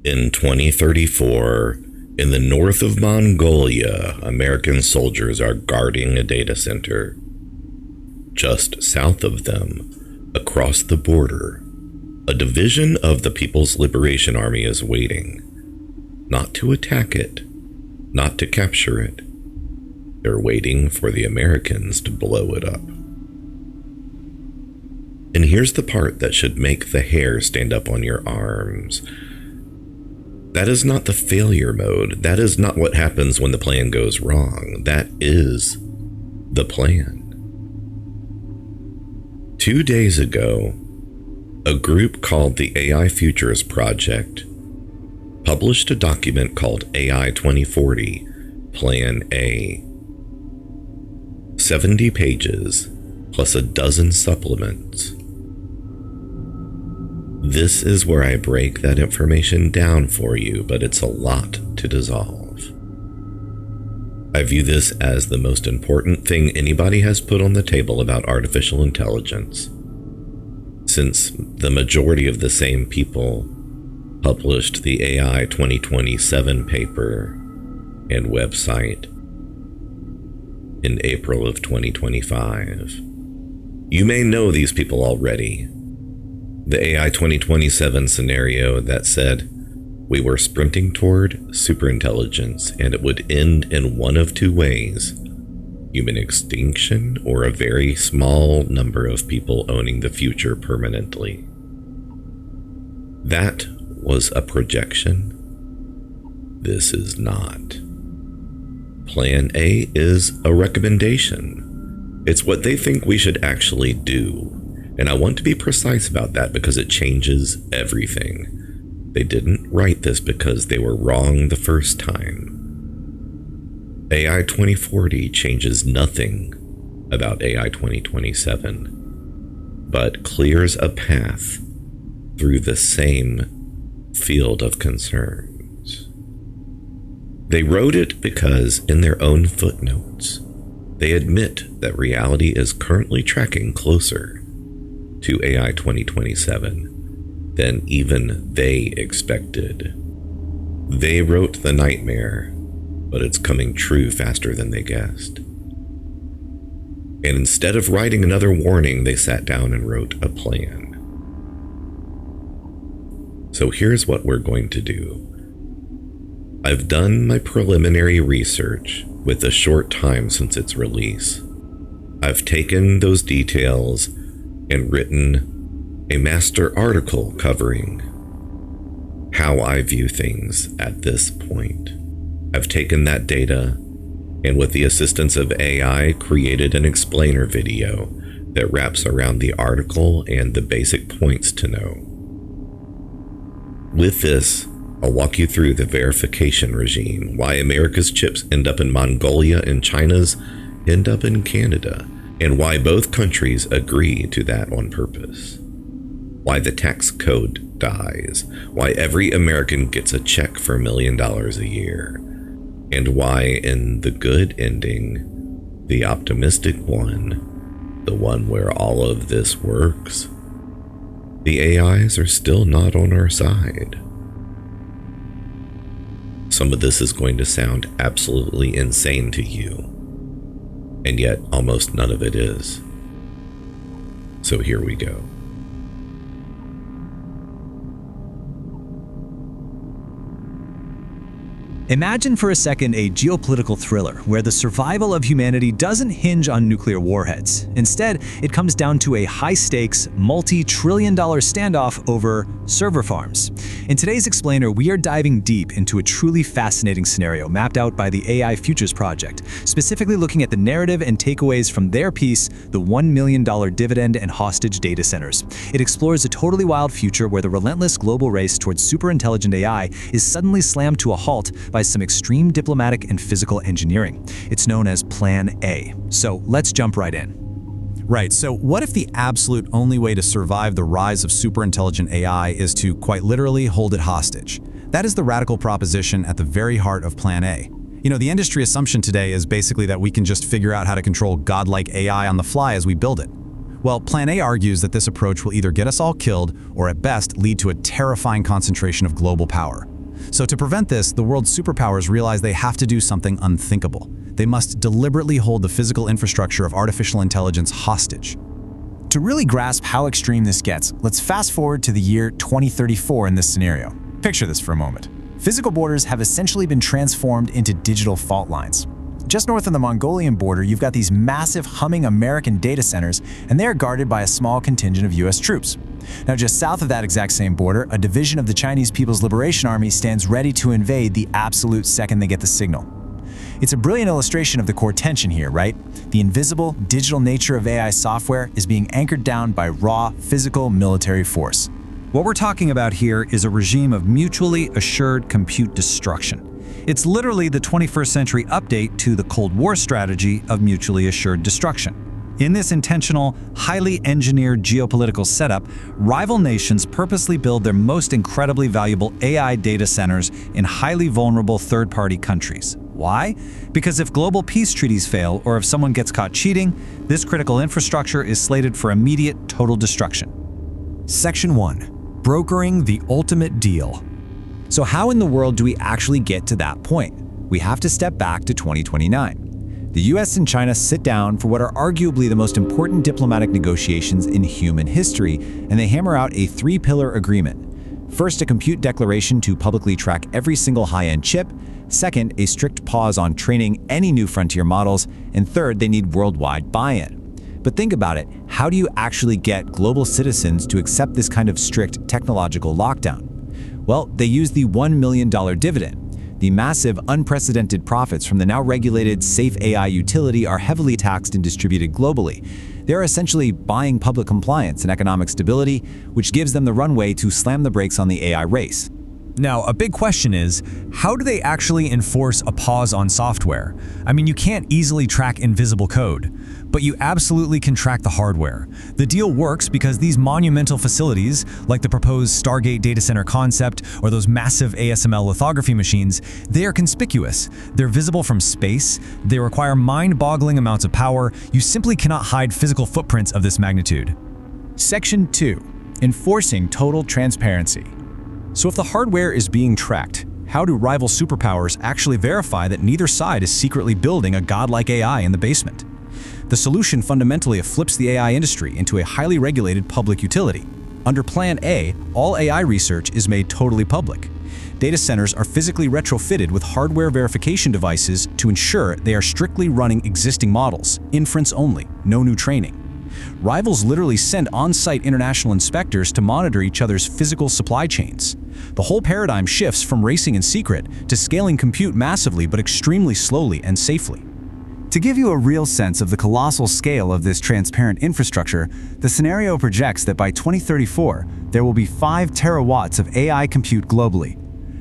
In 2034, in the north of Mongolia, American soldiers are guarding a data center. Just south of them, across the border, a division of the People's Liberation Army is waiting. Not to attack it, not to capture it. They're waiting for the Americans to blow it up. And here's the part that should make the hair stand up on your arms. That is not the failure mode. That is not what happens when the plan goes wrong. That is the plan. 2 days ago, a group called the AI Futures Project published a document called AI 2040, Plan A. 70 pages, plus a dozen supplements. This is where I break that information down for you, but it's a lot to dissolve. I view this as the most important thing anybody has put on the table about artificial intelligence, since the majority of the same people published the AI 2027 paper and website in April of 2025. You may know these people already. The AI 2027 scenario that said we were sprinting toward superintelligence and it would end in one of two ways: human extinction or a very small number of people owning the future permanently. That was a projection. This is not. Plan A is a recommendation. It's what they think we should actually do. And I want to be precise about that because it changes everything. They didn't write this because they were wrong the first time. AI 2040 changes nothing about AI 2027, but clears a path through the same field of concerns. They wrote it because in their own footnotes, they admit that reality is currently tracking closer to AI 2027 than even they expected. They wrote the nightmare, but it's coming true faster than they guessed. And instead of writing another warning, they sat down and wrote a plan. So here's what we're going to do. I've done my preliminary research with the short time since its release. I've taken those details and written a master article covering how I view things at this point. I've taken that data and with the assistance of AI created an explainer video that wraps around the article and the basic points to know. With this, I'll walk you through the verification regime, why America's chips end up in Mongolia and China's end up in Canada, and why both countries agree to that on purpose. Why the tax code dies, why every American gets a check for $1 million a year, and why in the good ending, the optimistic one, the one where all of this works, the AIs are still not on our side. Some of this is going to sound absolutely insane to you, and yet almost none of it is. So here we go. Imagine for a second a geopolitical thriller where the survival of humanity doesn't hinge on nuclear warheads. Instead, it comes down to a high-stakes, multi-trillion-dollar standoff over server farms. In today's Explainer, we are diving deep into a truly fascinating scenario mapped out by the AI Futures Project, specifically looking at the narrative and takeaways from their piece, The $1 Million Dividend and Hostage Data Centers. It explores a totally wild future where the relentless global race towards superintelligent AI is suddenly slammed to a halt by some extreme diplomatic and physical engineering. It's known as Plan A. So let's jump right in. Right, so what if the absolute only way to survive the rise of superintelligent AI is to, quite literally, hold it hostage? That is the radical proposition at the very heart of Plan A. You know, the industry assumption today is basically that we can just figure out how to control godlike AI on the fly as we build it. Well, Plan A argues that this approach will either get us all killed or at best lead to a terrifying concentration of global power. So to prevent this, the world's superpowers realize they have to do something unthinkable. They must deliberately hold the physical infrastructure of artificial intelligence hostage. To really grasp how extreme this gets, let's fast forward to the year 2034 in this scenario. Picture this for a moment. Physical borders have essentially been transformed into digital fault lines. Just north of the Mongolian border, you've got these massive humming American data centers, and they are guarded by a small contingent of US troops. Now, just south of that exact same border, a division of the Chinese People's Liberation Army stands ready to invade the absolute second they get the signal. It's a brilliant illustration of the core tension here, right? The invisible, digital nature of AI software is being anchored down by raw, physical military force. What we're talking about here is a regime of mutually assured compute destruction. It's literally the 21st century update to the Cold War strategy of mutually assured destruction. In this intentional, highly engineered geopolitical setup, rival nations purposely build their most incredibly valuable AI data centers in highly vulnerable third-party countries. Why? Because if global peace treaties fail, or if someone gets caught cheating, this critical infrastructure is slated for immediate total destruction. Section 1. Brokering the ultimate deal. So how in the world do we actually get to that point? We have to step back to 2029. The US and China sit down for what are arguably the most important diplomatic negotiations in human history, and they hammer out a three-pillar agreement. First, a compute declaration to publicly track every single high-end chip. Second, a strict pause on training any new frontier models. And third, they need worldwide buy-in. But think about it, how do you actually get global citizens to accept this kind of strict technological lockdown? Well, they use the $1 million dividend. The massive, unprecedented profits from the now regulated safe AI utility are heavily taxed and distributed globally. They're essentially buying public compliance and economic stability, which gives them the runway to slam the brakes on the AI race. Now, a big question is, how do they actually enforce a pause on software? I mean, you can't easily track invisible code, but you absolutely can track the hardware. The deal works because these monumental facilities, like the proposed Stargate data center concept or those massive ASML lithography machines, they are conspicuous. They're visible from space. They require mind-boggling amounts of power. You simply cannot hide physical footprints of this magnitude. Section 2. Enforcing total transparency. So if the hardware is being tracked, how do rival superpowers actually verify that neither side is secretly building a godlike AI in the basement? The solution fundamentally flips the AI industry into a highly regulated public utility. Under Plan A, all AI research is made totally public. Data centers are physically retrofitted with hardware verification devices to ensure they are strictly running existing models, inference only, no new training. Rivals literally send on-site international inspectors to monitor each other's physical supply chains. The whole paradigm shifts from racing in secret to scaling compute massively but extremely slowly and safely. To give you a real sense of the colossal scale of this transparent infrastructure, the scenario projects that by 2034, there will be 5 terawatts of AI compute globally.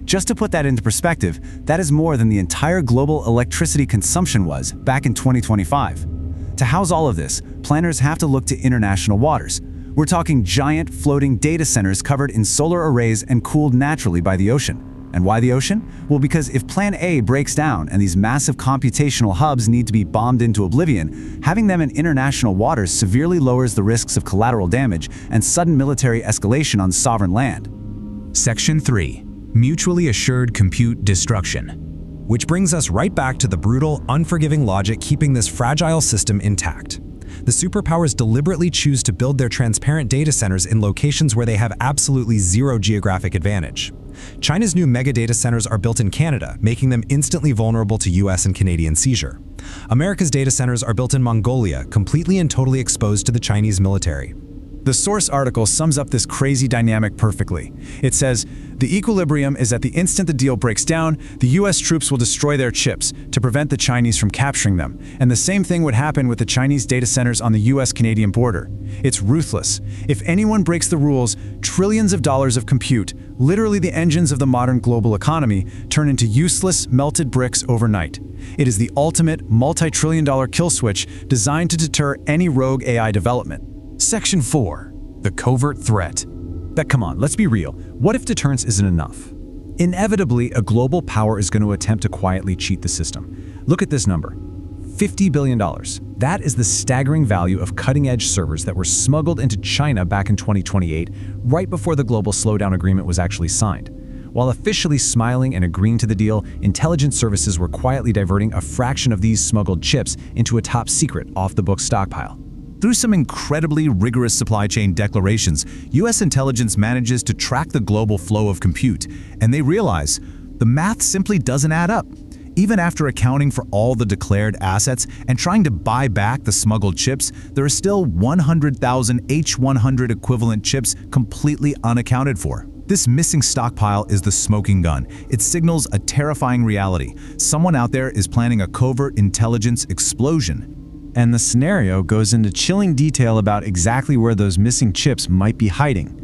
Just to put that into perspective, that is more than the entire global electricity consumption was back in 2025. To house all of this, planners have to look to international waters. We're talking giant floating data centers covered in solar arrays and cooled naturally by the ocean. And why the ocean? Well, because if Plan A breaks down and these massive computational hubs need to be bombed into oblivion, having them in international waters severely lowers the risks of collateral damage and sudden military escalation on sovereign land. Section 3. Mutually assured compute destruction. Which brings us right back to the brutal, unforgiving logic keeping this fragile system intact. The superpowers deliberately choose to build their transparent data centers in locations where they have absolutely zero geographic advantage. China's new mega data centers are built in Canada, making them instantly vulnerable to US and Canadian seizure. America's data centers are built in Mongolia, completely and totally exposed to the Chinese military. The source article sums up this crazy dynamic perfectly. It says, "The equilibrium is at the instant the deal breaks down, the US troops will destroy their chips to prevent the Chinese from capturing them. And the same thing would happen with the Chinese data centers on the US-Canadian border. It's ruthless. If anyone breaks the rules, trillions of dollars of compute, literally the engines of the modern global economy, turn into useless, melted bricks overnight. It is the ultimate multi-trillion-dollar kill switch designed to deter any rogue AI development." Section 4. The covert threat. But come on, let's be real. What if deterrence isn't enough? Inevitably, a global power is going to attempt to quietly cheat the system. Look at this number. $50 billion. That is the staggering value of cutting-edge servers that were smuggled into China back in 2028, right before the global slowdown agreement was actually signed. While officially smiling and agreeing to the deal, intelligence services were quietly diverting a fraction of these smuggled chips into a top-secret, off-the-book stockpile. Through some incredibly rigorous supply chain declarations, U.S. intelligence manages to track the global flow of compute, and they realize the math simply doesn't add up. Even after accounting for all the declared assets and trying to buy back the smuggled chips, there are still 100,000 H100 equivalent chips completely unaccounted for. This missing stockpile is the smoking gun. It signals a terrifying reality. Someone out there is planning a covert intelligence explosion. And the scenario goes into chilling detail about exactly where those missing chips might be hiding.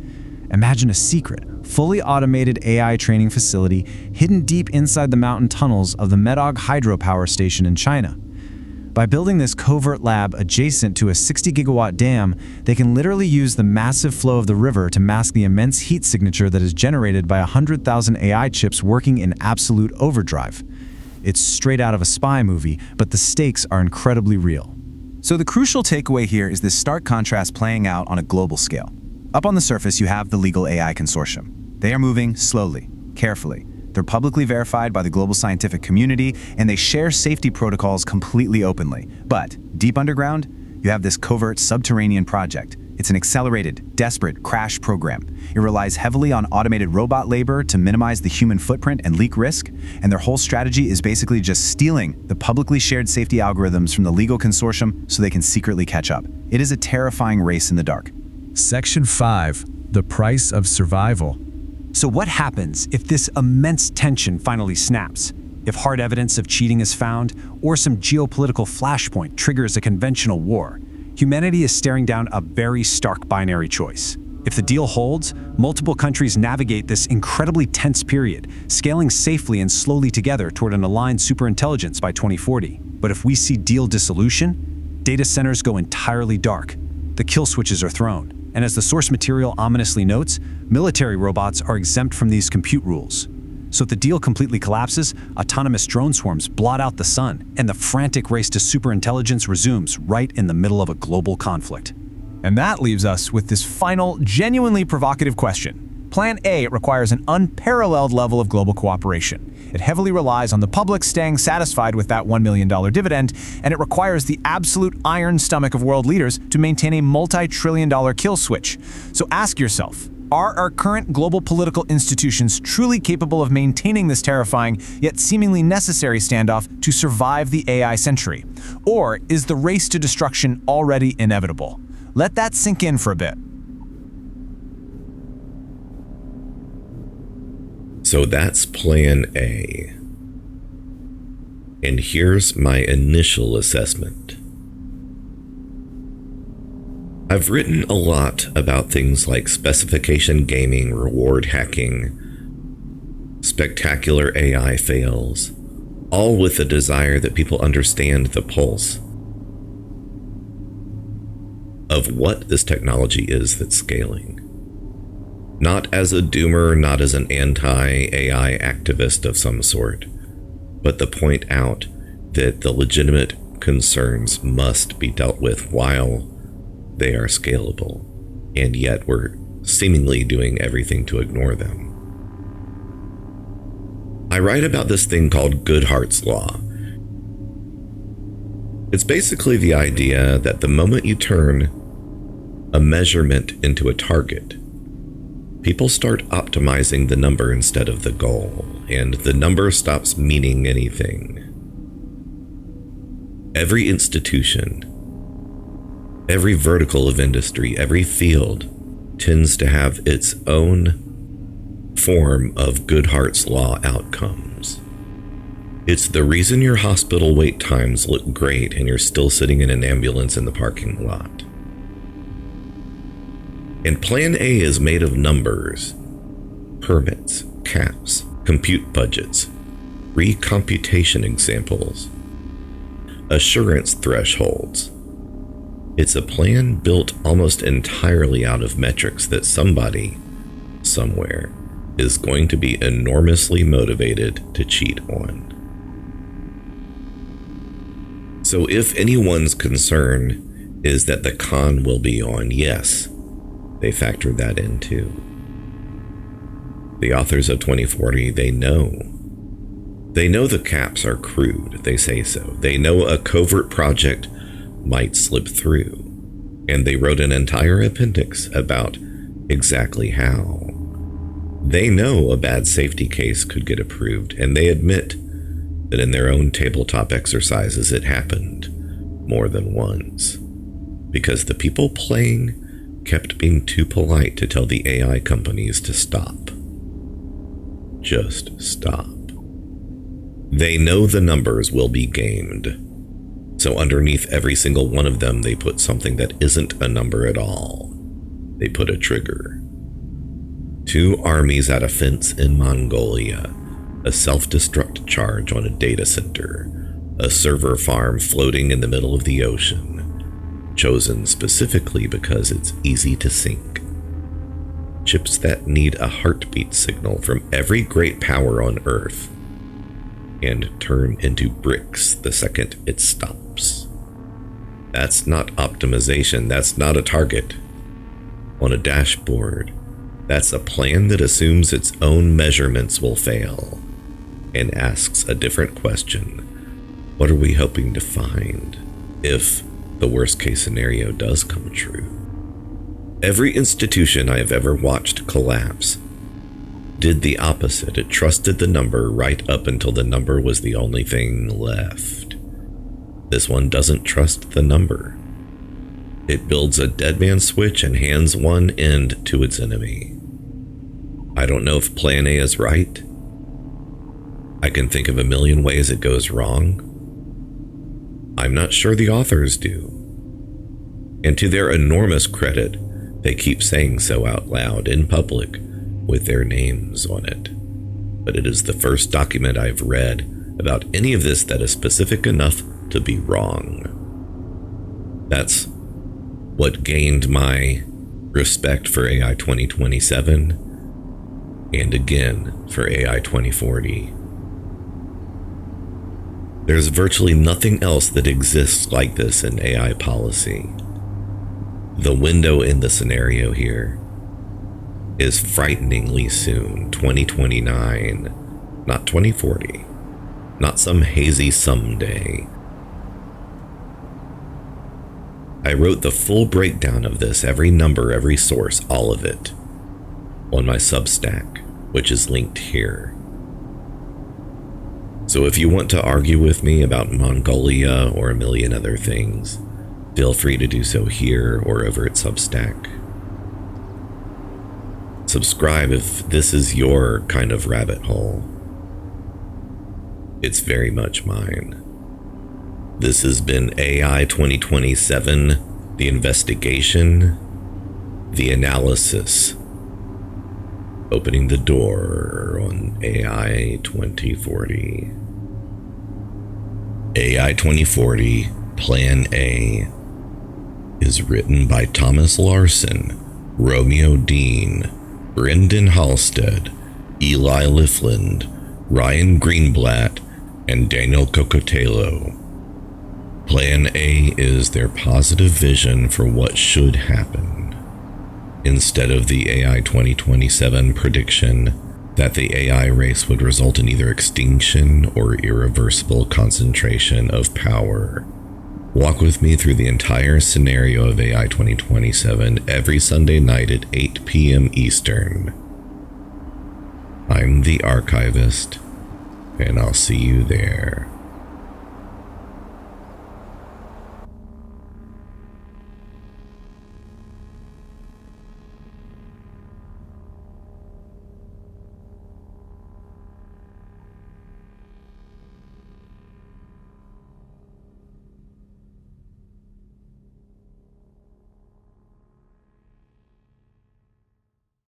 Imagine a secret, fully automated AI training facility hidden deep inside the mountain tunnels of the Medog hydropower station in China. By building this covert lab adjacent to a 60-gigawatt dam, they can literally use the massive flow of the river to mask the immense heat signature that is generated by 100,000 AI chips working in absolute overdrive. It's straight out of a spy movie, but the stakes are incredibly real. So the crucial takeaway here is this stark contrast playing out on a global scale. Up on the surface, you have the Legal AI Consortium. They are moving slowly, carefully. They're publicly verified by the global scientific community, and they share safety protocols completely openly. But deep underground, you have this covert subterranean project. It's an accelerated, desperate crash program. It relies heavily on automated robot labor to minimize the human footprint and leak risk, and their whole strategy is basically just stealing the publicly shared safety algorithms from the legal consortium so they can secretly catch up. It is a terrifying race in the dark. Section 5. The price of survival. So what happens if this immense tension finally snaps? If hard evidence of cheating is found, or some geopolitical flashpoint triggers a conventional war, humanity is staring down a very stark binary choice. If the deal holds, multiple countries navigate this incredibly tense period, scaling safely and slowly together toward an aligned superintelligence by 2040. But if we see deal dissolution, data centers go entirely dark. The kill switches are thrown. And as the source material ominously notes, military robots are exempt from these compute rules. So if the deal completely collapses, autonomous drone swarms blot out the sun, and the frantic race to superintelligence resumes right in the middle of a global conflict. And that leaves us with this final, genuinely provocative question. Plan A requires an unparalleled level of global cooperation. It heavily relies on the public staying satisfied with that $1 million dividend, and it requires the absolute iron stomach of world leaders to maintain a multi-trillion-dollar kill switch. So ask yourself, are our current global political institutions truly capable of maintaining this terrifying, yet seemingly necessary standoff to survive the AI century? Or is the race to destruction already inevitable? Let that sink in for a bit. So that's Plan A. And here's my initial assessment. I've written a lot about things like specification gaming, reward hacking, spectacular AI fails, all with the desire that people understand the pulse of what this technology is that's scaling. Not as a doomer, not as an anti-AI activist of some sort, but to point out that the legitimate concerns must be dealt with while they are scalable, and yet we're seemingly doing everything to ignore them. I write about this thing called Goodhart's Law. It's basically the idea that the moment you turn a measurement into a target, people start optimizing the number instead of the goal, and the number stops meaning anything. Every institution, every vertical of industry, every field tends to have its own form of Goodhart's Law outcomes. It's the reason your hospital wait times look great and you're still sitting in an ambulance in the parking lot. And Plan A is made of numbers, permits, caps, compute budgets, recomputation examples, assurance thresholds. It's a plan built almost entirely out of metrics that somebody, somewhere, is going to be enormously motivated to cheat on. So if anyone's concern is that the con will be on, yes, they factor that in too. The authors of 2040, they know. They know the caps are crude, they say so. They know a covert project might slip through. And they wrote an entire appendix about exactly how. They know a bad safety case could get approved, and they admit that in their own tabletop exercises it happened more than once. Because the people playing kept being too polite to tell the AI companies to stop. Just stop. They know the numbers will be gamed. So underneath every single one of them, they put something that isn't a number at all. They put a trigger. 2 armies at a fence in Mongolia, a self-destruct charge on a data center, a server farm floating in the middle of the ocean, chosen specifically because it's easy to sink. Chips that need a heartbeat signal from every great power on Earth, and turn into bricks the second it stops. That's not optimization, that's not a target on a dashboard. That's a plan that assumes its own measurements will fail and asks a different question. What are we hoping to find if the worst case scenario does come true? Every institution I have ever watched collapse did the opposite. It trusted the number right up until the number was the only thing left. This one doesn't trust the number. It builds a dead man switch and hands one end to its enemy. I don't know if Plan A is right. I can think of a million ways it goes wrong. I'm not sure the authors do. And to their enormous credit, they keep saying so out loud in public with their names on it. But it is the first document I've read about any of this that is specific enough to be wrong. That's what gained my respect for AI 2027 and again for AI 2040. There's virtually nothing else that exists like this in AI policy. The window in the scenario here is frighteningly soon, 2029, not 2040, not some hazy someday. I wrote the full breakdown of this, every number, every source, all of it, on my Substack, which is linked here. So if you want to argue with me about Mongolia or a million other things, feel free to do so here or over at Substack. Subscribe if this is your kind of rabbit hole. It's very much mine. This has been AI 2027, the investigation, the analysis, opening the door on AI 2040. AI 2040, Plan A, is written by Thomas Larson, Romeo Dean, Brendan Halstead, Eli Lifland, Ryan Greenblatt, and Daniel Cocotelo. Plan A is their positive vision for what should happen, instead of the AI 2027 prediction that the AI race would result in either extinction or irreversible concentration of power. Walk with me through the entire scenario of AI 2027 every Sunday night at 8 p.m. Eastern. I'm the Archivist, and I'll see you there.